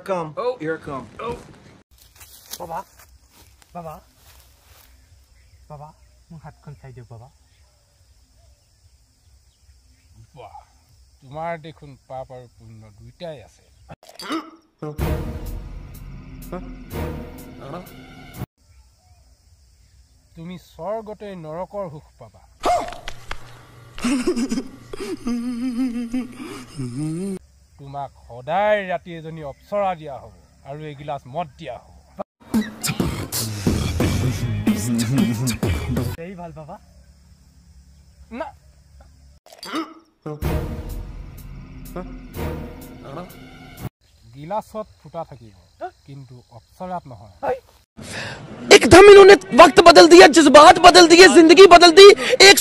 it come. Oh. Here it come. Oh. Baba. Baba. Baba. Mo hat kon sai diyo baba. বাহ তোমার দেখুন পাপ আর পুণ্য দুইটাই আছে তুমি স্বর্গতে নৰকৰ সুখ পাবা তোমাক সদায় ৰাতি এজনী অপ্সৰা দিয়া হ'ব আৰু এগিলাস মদ দিয়া হ'ব এই ভাল বাবা না गिलासत फुटा থাকিব কিন্তু অপ্সরাত নহয় एकदम इन्होंने वक्त बदल दिया जज्बात बदल दिए जिंदगी बदल दी एक